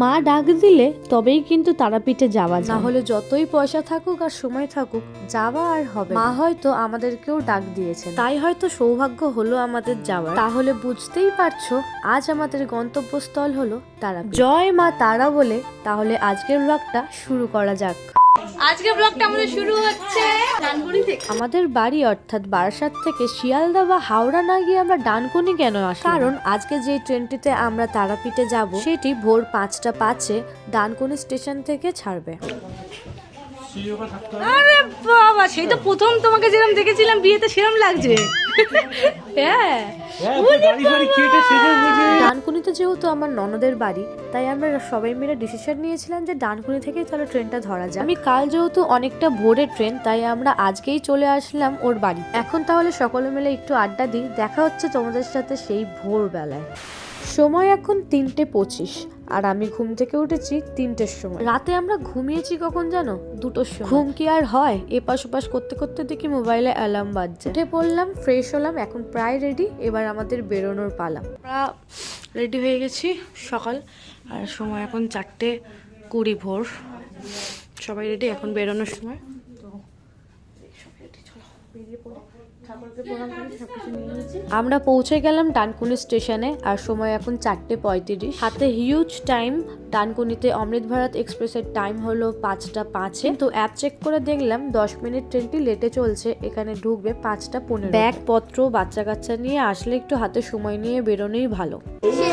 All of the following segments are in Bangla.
মা ডাক দিলে তবেই কিন্তু তারাপীঠে যাওয়া যায়, না হলে যতই পয়সা থাকুক আর সময় থাকুক যাওয়া আর হবে। মা হয়তো আমাদেরকেও ডাক দিয়েছেন, তাই হয়তো সৌভাগ্য হলো আমাদের যাওয়ার। তাহলে বুঝতেই পারছো আজ আমাদের গন্তব্যস্থল হলো তারাপীঠ। জয় মা তারা বলে তাহলে আজকের ব্লগটা শুরু করা যাক। আজকে ব্লগটা আমাদের শুরু হচ্ছে ডানকুনি থেকে। আমাদের বাড়ি অর্থাৎ বারাসাত থেকে শিয়ালদা বা হাওড়া না গিয়ে আমরা ডানকুনি কেন আসি? কারণ আজকে যে ট্রেনটিতে আমরা তারাপীঠে যাব সেটি ভোর 5:05 ডানকুনি স্টেশন থেকে ছাড়বে। আরে বাবা, সেই তো প্রথম তোমাকে যেরকম দেখেছিলাম বিয়েতে সেরকম লাগছে। হ্যাঁ, ডানকুনিতে যেহেতু আমার ননদের বাড়ি, তাই আমরা সবাই মিলে ডিসিশন নিয়েছিলাম যে ডানকুনি থেকেই তাহলে ট্রেনটা ধরা যায়। আমি কাল যেহেতু অনেকটা ভোরের ট্রেন, তাই আমরা আজকেই চলে আসলাম ওর বাড়ি। এখন তাহলে সকলে মিলে একটু আড্ডা দিই, দেখা হচ্ছে তোমাদের সাথে সেই ভোরবেলায়। সময় এখন 3:25 আর আমি ঘুম থেকে উঠেছি 3টের সময়। রাতে আমরা ঘুমিয়েছি কখন জানো? 2টোর সময়। ঘুম কি আর হয়? এপাশ ওপাশ করতে করতে দেখি মোবাইলে অ্যালার্ম বাজছে। উঠে পড়লাম, ফ্রেশ হলাম, এখন প্রায় রেডি। এবার আমাদের বেরোনোর পালা। আমরা রেডি হয়ে গেছি সকাল, আর সময় এখন 4:20 ভোর। সবাই রেডি, এখন বেরোনোর সময়। আমরা পৌঁছে গেলাম ডানকুনি স্টেশনে, আর সময় এখন 4:35। হাতে হিউজ টাইম। ডানকুনিতে অমৃত ভারত এক্সপ্রেসের টাইম হলো 5:05, কিন্তু অ্যাপ চেক করে দেখলাম 10 মিনিট ট্রেনটি লেটে চলছে। এখানে ঢুকবে 5:15। ব্যাগপত্র বাচ্চা কাচ্চা নিয়ে আসলে একটু হাতে সময় নিয়ে বেরোনোই ভালো।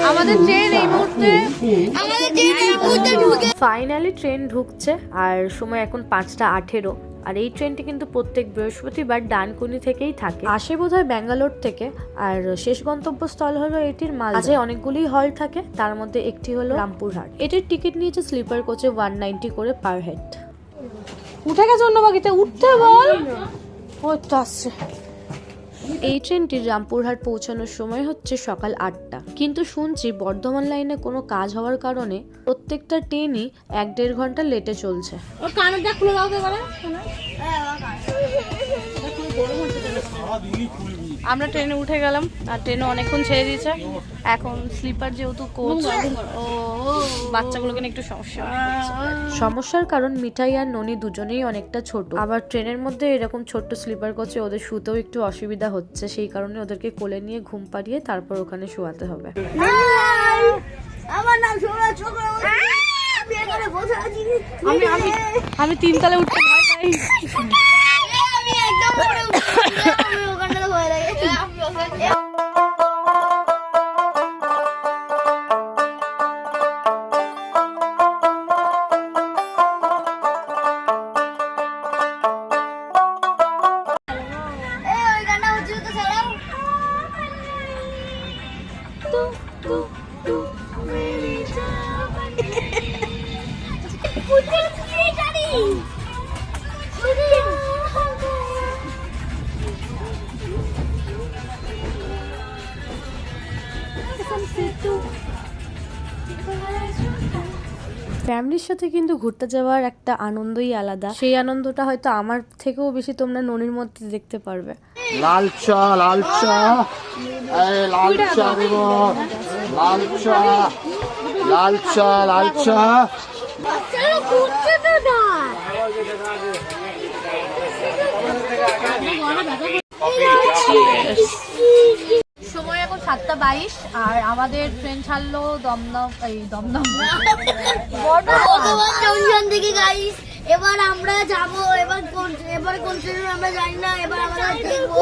আমাদের ট্রেন এই মুহূর্তে ফাইনালি ট্রেন ঢুকছে, আর সময় এখন 5:18। আর এই ট্রেনটি কিন্তু প্রত্যেক বৃহস্পতিবার ডানকুনি থেকেই থাকে, আসে বোধহয় ব্যাঙ্গালোর থেকে। আর শেষ গন্তব্যস্থল হলো এটির মালদা। অনেকগুলি হল থাকে, তার মধ্যে একটি হলো রামপুরহাট। এটির টিকিট নিয়েছে স্লিপার কোচে 190 করে পার হেড। উঠে গেছে অন্য বাকিতে, উঠতে বল। ও তো আসছে। এই ট্রেনটির রামপুরহাট পৌঁছানোর সময় হচ্ছে সকাল 8টা, কিন্তু শুনছি বর্ধমান লাইনে কোনো কাজ হওয়ার কারণে প্রত্যেকটা ট্রেনই 1-1.5 ঘন্টা লেটে চলছে। ওর কানেরটা খুলে দাও তো এবারে। আমরা ট্রেনে উঠে গেলাম, আর ট্রেনে অনেকক্ষণ ছেড়ে দিয়েছে। এখন স্লিপার যেহেতু কোচ, ও বাচ্চাগুলোকে নিয়ে একটু সমস্যার কারণ মিঠাই আর ননি দুজনেই অনেকটা ছোট। আবার ট্রেনের মধ্যে এরকম ছোট্ট স্লিপার কোচে ওদের শুতেও একটু অসুবিধা হচ্ছে, সেই কারণে ওদেরকে কোলে নিয়ে ঘুম পাড়িয়ে তারপর ওখানে শোয়াতে হবে। আমার নাম সোনা চোখা। আমি এখানে বসে আছি। আমি 3 তলায় উঠতে ভয় পাই। আমি একদম উপরে উঠছি। আমি ওখানে ভয় লাগে। ওই গানটা হচ্ছে তো ছাড়াও। ফ্যামিলির সাথে কিন্তু ঘুরতে যাওয়ার একটা আনন্দই আলাদা। সেই আনন্দটা হয়তো আমার থেকেও বেশি তোমরা ননির মধ্যে দেখতে পারবে। লাল চা, লাল চা, লাল চা দেব, লাল চা, লাল চা, লাল চা। চলো ঘুরতে তো না। সময় এখন 7:22, আর আমাদের ট্রেন ছাড়লো দমদম বর্ধমান জংশন থেকে গাইস। এবার আমরা যাব, এবার কোন ট্রেনে আমরা জানি না। এবার আমরা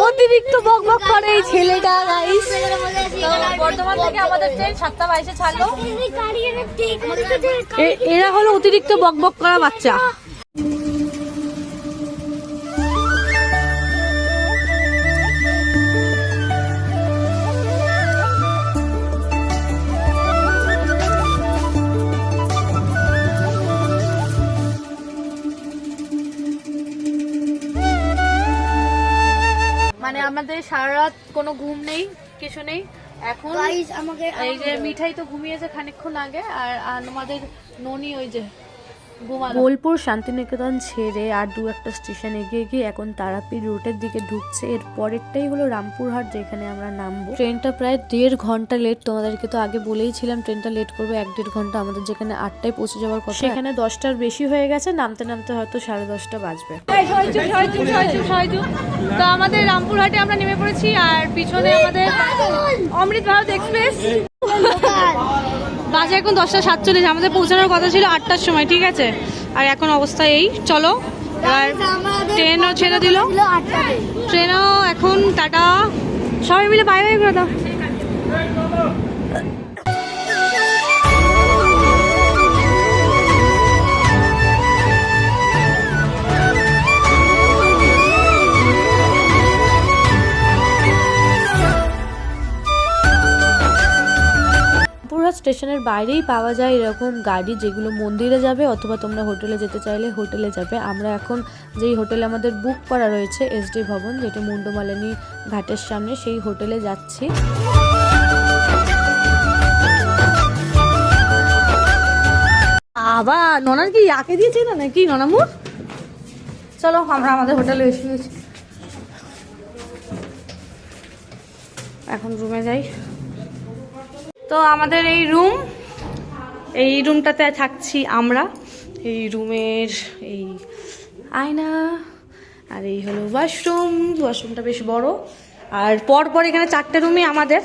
অতিরিক্ত বকবক করে এই ছেলেটা গাইস। বর্ধমান থেকে আমাদের ট্রেন 7:22 ছাড়লো। এরা হলো অতিরিক্ত বকবক করা বাচ্চা। মানে আমাদের সারা রাত কোনো ঘুম নেই, কিছু নেই। এখন আমাকে এই যে মিঠাই তো ঘুমিয়েছে খানিকক্ষণ আগে, আর আমাদের ননি ওই যে বোলপুর শান্তিনিকেতন ছেড়ে আর দু একটা স্টেশন এগিয়ে গিয়ে এখন তারাপীঠ রুটের দিকে ঢুকছে। এর পরেরটাই হলো রামপুরহাট, যেখানে আমরা নামবো। ট্রেনটা প্রায় 1.5 ঘন্টা লেট। তোমাদেরকে তো আগে বলেইছিলাম ট্রেনটা লেট করবে 1-1.5 ঘন্টা। আমাদের যেখানে 8টায় পৌঁছে যাওয়ার কথা, সেখানে 10টার বেশি হয়ে গেছে। নামতে নামতে হয়তো 10:30 বাজবে। তো আমাদের রামপুরহাটে আমরা নেমে পড়েছি, আর পিছনে আমাদের অমৃত ভারত এক্সপ্রেস। বাজে এখন 10:47, আমাদের পৌঁছানোর কথা ছিল 8টার সময়, ঠিক আছে? আর এখন অবস্থা এই, চলো এবার ট্রেনও ছেড়ে দিল। ট্রেনও এখন টাটা, সবাই মিলে বাই বাই করে দাও। রামপুরহাট স্টেশনের বাইরেই পাওয়া যায় এরকম গাড়ি, যেগুলো মন্দিরে যাবে অথবা তোমরা হোটেলে যেতে চাইলে হোটেলে যাবে। আমরা এখন যেই হোটেলে আমাদের বুক করা রয়েছে SD ভবন, যেটা মুন্ডমালিনী ঘাটের সামনে, সেই হোটেলে যাচ্ছি। আবার ননার কি আঁকে দিয়েছে না নাকি ননামু? চলো আমরা আমাদের হোটেলে এসে গেছি, এখন রুমে যাই। তো আমাদের এই রুমটাতে থাকছি আমরা। এই রুমের এই আয়না, আর এই হলো ওয়াশরুমটা বেশ বড়, আর পর এখানে 4টে রুমই আমাদের,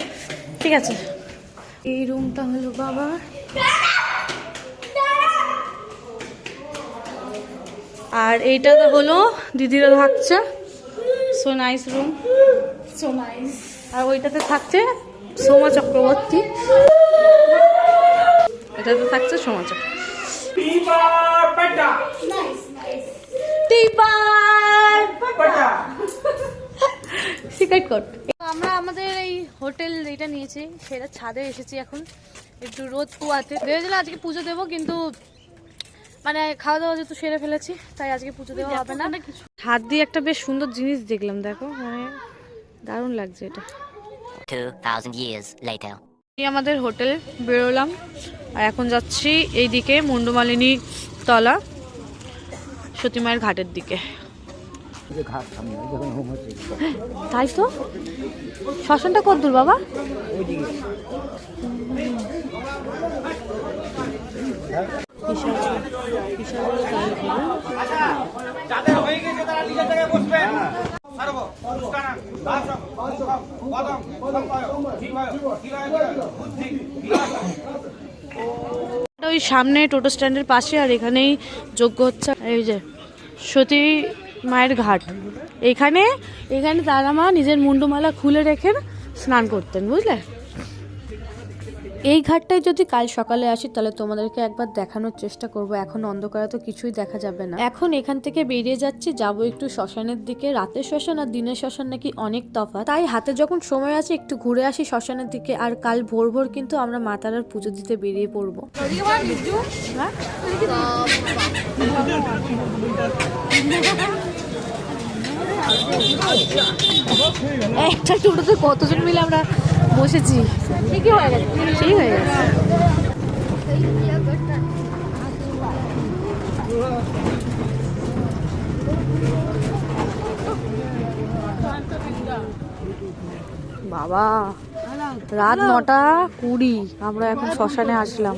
ঠিক আছে? এই রুমটা হলো বাবার, আর এইটা হলো দিদিরা থাকছে। So nice room, so nice. আর ওইটাতে থাকছে সোমা চক্রবর্তী, এটাতে থাকছে সোমা চক্রবর্তী। আমরা আমাদের এই হোটেল যেটা নিয়েছি সেটা ছাদে এসেছি এখন, একটু রোদ পোয়াতে। ভেবেছিলাম আজকে পুজো দেবো, কিন্তু মানে খাওয়া দাওয়া যেহেতু সেরে ফেলেছি, তাই আজকে পুজো দেওয়া হবে না। হাত দিয়ে একটা বেশ সুন্দর জিনিস দেখলাম, দেখো, মানে দারুণ লাগছে এটা। 2000 years later. এই আমাদের হোটেল বেরোলাম, আর এখন যাচ্ছি এইদিকে মুন্ডমালিনী তলা সতী মায়ের ঘাটের দিকে। তাই তো, শ্মশানটা কত দূর বাবা? ওই সামনে টোটো স্ট্যান্ডের পাশে, আর এখানেই যজ্ঞ হচ্ছে। এই যে সতী মায়ের ঘাট, এখানে তারা মা নিজের মুন্ডমালা খুলে রেখে স্নান করতেন, বুঝলে? এই ঘাটটায় যদি কাল সকালে আসি তাহলে তোমাদেরকে একবার দেখানোর চেষ্টা করব। এখন অন্ধকারে তো কিছুই দেখা যাবে না। এখন এখান থেকে বেরিয়ে যাচ্ছি, যাবো একটু শ্মশানের দিকে। রাতের শ্মশান আর দিনের শ্মশান নাকি অনেক তফাৎ, তাই হাতে যখন সময় আছে একটু ঘুরে আসি শ্মশানের দিকে। আর কাল ভোর কিন্তু আমরা মা তারার পুজো দিতে বেরিয়ে পড়বো। একটা টোটোতে কতজন মিলে আমরা বসেছি, ঠিকই হয়ে গেছে, ঠিক হয়ে গেছে। বাবা, রাত 9:20 আমরা এখন শ্মশানে আসলাম।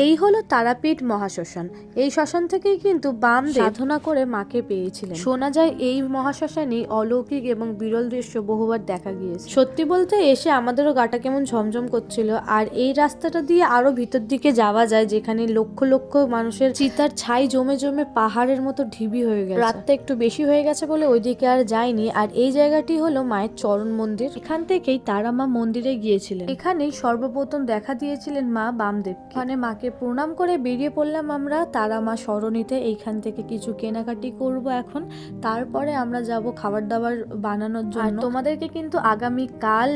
এই হলো তারাপীঠ মহাশ্মশান। এই শ্মশান থেকেই কিন্তু বামদেব সাধনা করে মাকে পেয়েছিলেন। শোনা যায় এই মহাশ্মশানেই অলৌকিক এবং বিরল দৃশ্য বহুবার দেখা গিয়েছে। সত্যি বলতে এসে আমাদেরও গাটা কেমন ঝমঝম করছিল। আর এই রাস্তাটা দিয়ে আরো ভিতর দিকে যাওয়া যায়, যেখানে লক্ষ লক্ষ মানুষের চিতার ছাই জমে জমে পাহাড়ের মতো ঢিবি হয়ে গেছে। রাতটা একটু বেশি হয়ে গেছে বলে ওইদিকে আর যায়নি। আর এই জায়গাটি হলো মায়ের চরণ মন্দির, এখান থেকেই তারা মা মন্দিরে গিয়েছিলেন। এখানেই সর্বপ্রথম দেখা দিয়েছিলেন মা বামদেব, মানে মাকে প্রণাম করে বেরিয়ে পড়লাম আমরা তারা মা সরণিতে। এইখান থেকে কিছু কেনাকাটি করব এখন, তারপরে আমরা যাব খাবার দাবার বানানোর জন্য। আর তোমাদেরকে কিন্তু আগামী কাল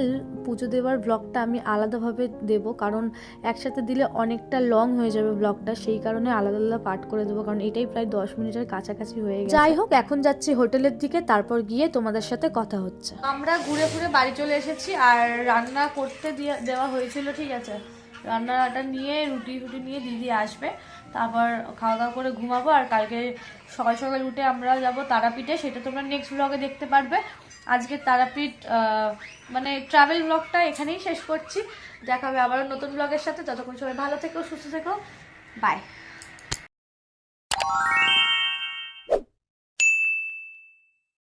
পুজো দেওয়ার ব্লগটা আমি আলাদাভাবে দেব, কারণ একসাথে দিলে অনেকটা লং হয়ে যাবে ব্লগটা, সেই কারণে আলাদা আলাদা পার্ট করে দেবো, কারণ এটাই প্রায় 10 মিনিটের কাছাকাছি হয়ে গেছে। যাই হোক, এখন যাচ্ছি হোটেলের দিকে, তারপর গিয়ে তোমাদের সাথে কথা হচ্ছে। আমরা ঘুরে ঘুরে বাড়ি চলে এসেছি, আর রান্না করতে দেওয়া হয়েছিল, ঠিক আছে, রান্নাটা নিয়ে রুটি নিয়ে দিদি আসবে, তারপর খাওয়া দাওয়া করে ঘুমাবো। আর কালকে সকাল সকাল উঠে আমরা যাব তারাপীঠে, সেটা তোমরা নেক্সট ব্লগে দেখতে পারবে। আজকে তারাপীঠ মানে ট্রাভেল ব্লগটা এখানেই শেষ করছি, দেখা হবে আবারও নতুন ব্লগের সাথে। ততক্ষণ সবাই ভালো থেকো, সুস্থ থেকো, বাই।